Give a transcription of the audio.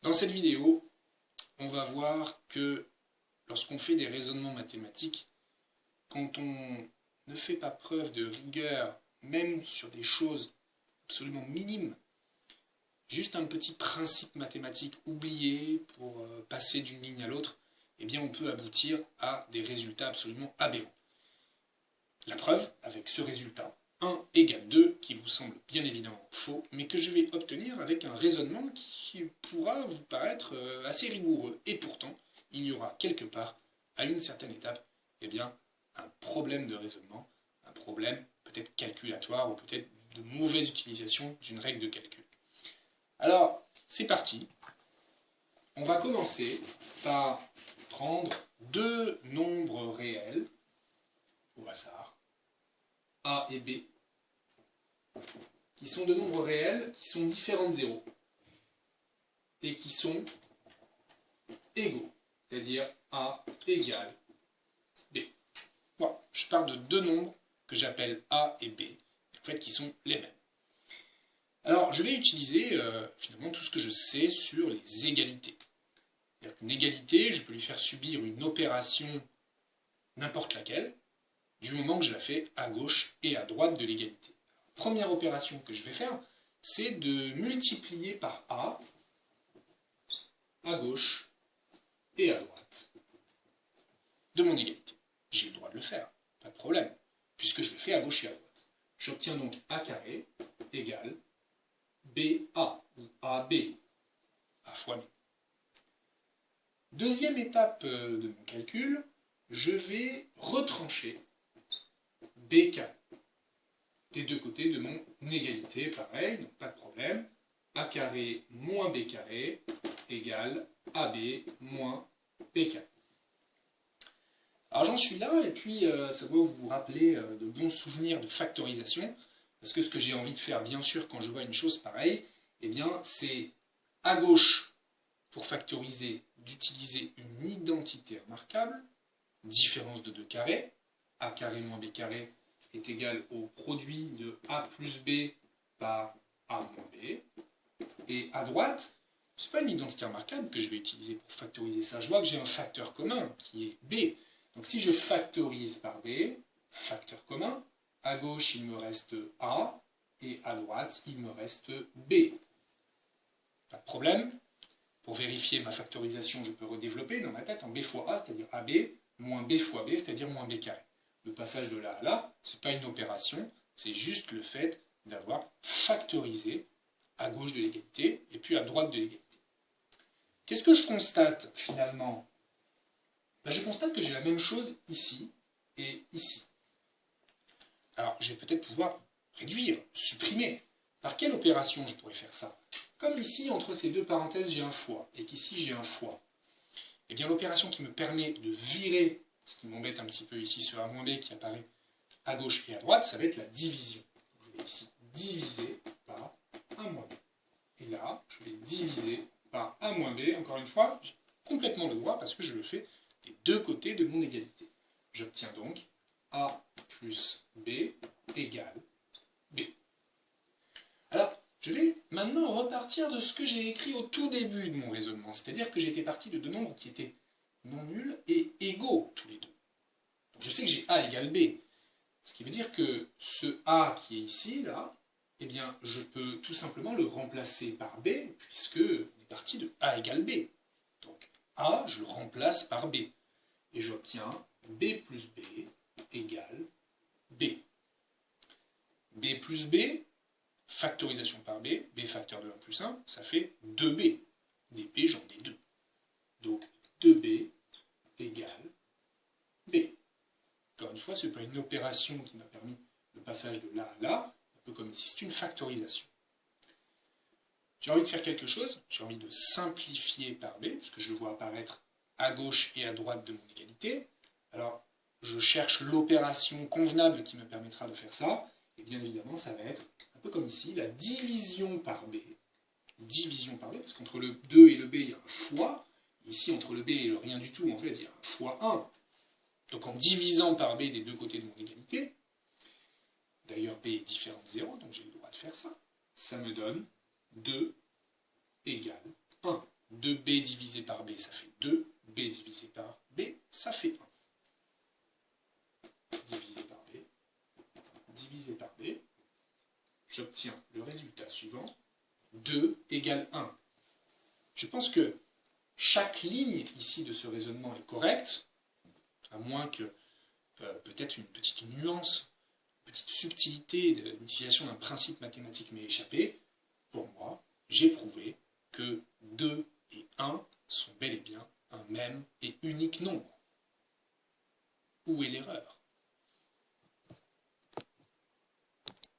Dans cette vidéo, on va voir que lorsqu'on fait des raisonnements mathématiques, quand on ne fait pas preuve de rigueur, même sur des choses absolument minimes, juste un petit principe mathématique oublié pour passer d'une ligne à l'autre, eh bien on peut aboutir à des résultats absolument aberrants. La preuve, avec ce résultat, 1 égale 2, qui vous semble bien évidemment faux, mais que je vais obtenir avec un raisonnement qui pourra vous paraître assez rigoureux. Et pourtant, il y aura quelque part, à une certaine étape, eh bien, un problème de raisonnement, un problème peut-être calculatoire ou peut-être de mauvaise utilisation d'une règle de calcul. Alors, c'est parti. On va commencer par prendre deux nombres réels au hasard, A et B, qui sont deux nombres réels qui sont différents de 0 et qui sont égaux, c'est-à-dire A égale B. Voilà, je parle de deux nombres que j'appelle A et B, en fait qui sont les mêmes. Alors, je vais utiliser finalement tout ce que je sais sur les égalités. Une égalité, je peux lui faire subir une opération n'importe laquelle, du moment que je la fais à gauche et à droite de l'égalité. Première opération que je vais faire, c'est de multiplier par A, à gauche et à droite, de mon égalité. J'ai le droit de le faire, pas de problème, puisque je le fais à gauche et à droite. J'obtiens donc A carré égale BA, ou AB, A fois B. Deuxième étape de mon calcul, je vais retrancher B carré. Des deux côtés de mon égalité, pareil, donc pas de problème. A carré moins B carré égale AB moins B carré. Alors j'en suis là, et puis ça doit vous rappeler de bons souvenirs de factorisation, parce que ce que j'ai envie de faire, bien sûr, quand je vois une chose pareille, eh bien, c'est à gauche, pour factoriser, d'utiliser une identité remarquable, différence de 2 carrés, A carré moins B carré est égal au produit de A plus B par A moins B. Et à droite, ce n'est pas une identité remarquable que je vais utiliser pour factoriser ça. Je vois que j'ai un facteur commun qui est B. Donc si je factorise par B, facteur commun, à gauche il me reste A, et à droite il me reste B. Pas de problème. Pour vérifier ma factorisation, je peux redévelopper dans ma tête en B fois A, c'est-à-dire AB, moins B fois B, c'est-à-dire moins B carré. Le passage de là à là, ce n'est pas une opération, c'est juste le fait d'avoir factorisé à gauche de l'égalité et puis à droite de l'égalité. Qu'est-ce que je constate finalement? Je constate que j'ai la même chose ici et ici. Alors je vais peut-être pouvoir réduire, supprimer. Par quelle opération je pourrais faire ça? Comme ici, entre ces deux parenthèses, j'ai un fois, et qu'ici j'ai un fois, eh bien l'opération qui me permet de virer, ce qui m'embête un petit peu ici, ce A moins B qui apparaît à gauche et à droite, ça va être la division. Je vais ici diviser par A moins B. Et là, je vais diviser par A moins B, encore une fois, j'ai complètement le droit parce que je le fais des deux côtés de mon égalité. J'obtiens donc A plus B égale B. Alors, je vais maintenant repartir de ce que j'ai écrit au tout début de mon raisonnement, c'est-à-dire que j'étais parti de deux nombres qui étaient non nuls et égaux tous les deux. Donc je sais que j'ai A égale B, ce qui veut dire que ce A qui est ici, là, eh bien, je peux tout simplement le remplacer par B, puisque on est parti de A égale B. Donc A, je le remplace par B, et j'obtiens B plus B égale B. B plus B, factorisation par B, B facteur de 1 plus 1, ça fait 2B. Des B, j'en ai 2. Donc 2B égale B. Encore une fois, ce n'est pas une opération qui m'a permis le passage de là à là, un peu comme ici, c'est une factorisation. J'ai envie de faire quelque chose, j'ai envie de simplifier par B, puisque je le vois apparaître à gauche et à droite de mon égalité. Alors, je cherche l'opération convenable qui me permettra de faire ça, et bien évidemment, ça va être un peu comme ici, la division par B. Division par B, parce qu'entre le 2 et le B, il y a un fois. Ici, entre le B et le rien du tout, en fait, il y a un fois 1. Donc en divisant par B des deux côtés de mon égalité, d'ailleurs B est différent de 0, donc j'ai le droit de faire ça, ça me donne 2 égale 1. 2b divisé par b, ça fait 2. b divisé par b, ça fait 1. Divisé par b, divisé par b, j'obtiens le résultat suivant. 2 égale 1. Je pense que chaque ligne ici de ce raisonnement est correcte, à moins que peut-être une petite nuance, une petite subtilité de l'utilisation d'un principe mathématique m'ait échappé. Pour moi, j'ai prouvé que 2 et 1 sont bel et bien un même et unique nombre. Où est l'erreur ?